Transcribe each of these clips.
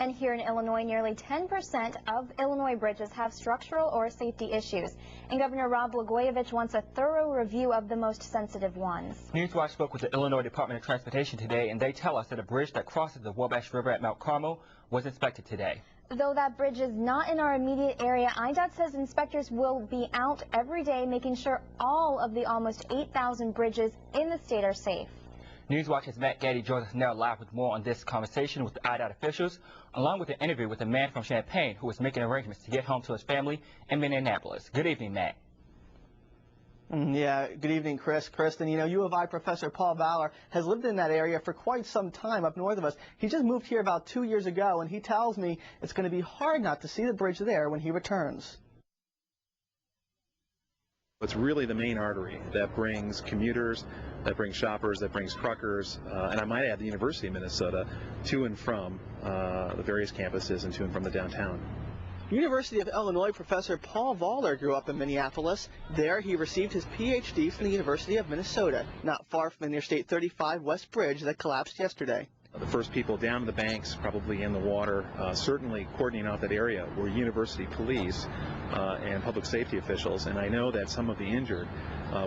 And here in Illinois, nearly 10% of Illinois bridges have structural or safety issues. And Governor Rod Blagojevich wants a thorough review of the most sensitive ones. Newswatch spoke with the Illinois Department of Transportation today, and they tell us that a bridge that crosses the Wabash River at Mount Carmel was inspected today. Though that bridge is not in our immediate area, IDOT says inspectors will be out every day making sure all of the almost 8,000 bridges in the state are safe. Newswatch's Matt Getty joins us now live with more on this conversation with the IDOT officials, along with an interview with a man from Champaign who is making arrangements to get home to his family in Minneapolis. Good evening, Matt. Yeah, good evening, Chris. Kristen, you know, U of I professor Paul Valor has lived in that area for quite some time up north of us. He just moved here about 2 years ago, and he tells me it's going to be hard not to see the bridge there when he returns. It's really the main artery that brings commuters, that brings shoppers, that brings truckers, and I might add the University of Minnesota to and from the various campuses and to and from the downtown. University of Illinois professor Paul Valor grew up in Minneapolis. There he received his Ph.D. from the University of Minnesota, not far from Interstate 35 West Bridge that collapsed yesterday. The first people down to the banks, probably in the water, certainly cordoning off that area, were university police and public safety officials, and I know that some of the injured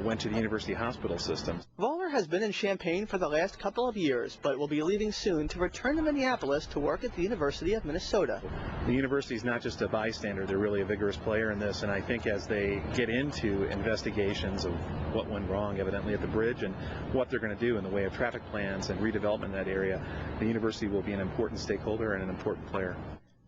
went to the university hospital system. Valor has been in Champaign for the last couple of years, but will be leaving soon to return to Minneapolis to work at the University of Minnesota. The university is not just a bystander, they're really a vigorous player in this, and I think as they get into investigations of what went wrong evidently at the bridge and what they're going to do in the way of traffic plans and redevelopment in that area, the university will be an important stakeholder and an important player.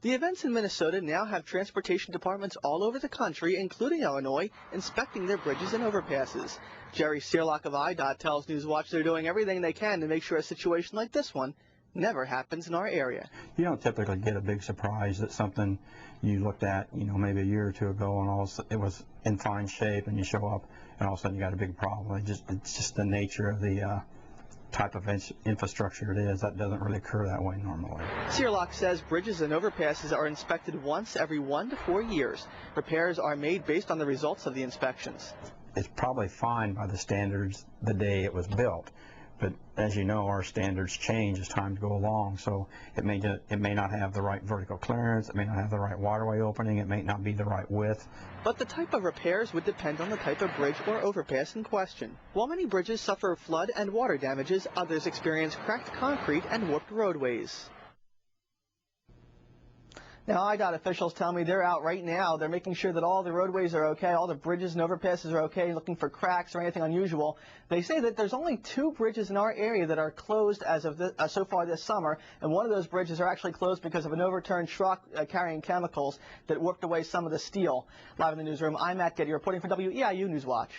The events in Minnesota now have transportation departments all over the country, including Illinois, inspecting their bridges and overpasses. Jerry Searlock of IDOT tells Newswatch they're doing everything they can to make sure a situation like this one never happens in our area. You don't typically get a big surprise that something you looked at, you know, maybe a year or two ago and it was in fine shape, and you show up and all of a sudden you got a big problem. It's just the nature of the type of infrastructure it is. That doesn't really occur that way normally. Searlock says bridges and overpasses are inspected once every 1 to 4 years. Repairs are made based on the results of the inspections. It's probably fine by the standards the day it was built, but as you know, our standards change as time go along, so it may not have the right vertical clearance, it may not have the right waterway opening, it may not be the right width. But the type of repairs would depend on the type of bridge or overpass in question. While many bridges suffer flood and water damages, others experience cracked concrete and warped roadways. Now, IDOT officials tell me they're out right now. They're making sure that all the roadways are okay, all the bridges and overpasses are okay, looking for cracks or anything unusual. They say that there's only 2 bridges in our area that are closed as of so far this summer, and one of those bridges are actually closed because of an overturned truck carrying chemicals that warped away some of the steel. Live in the newsroom, I'm Matt Getty reporting for WEIU Newswatch.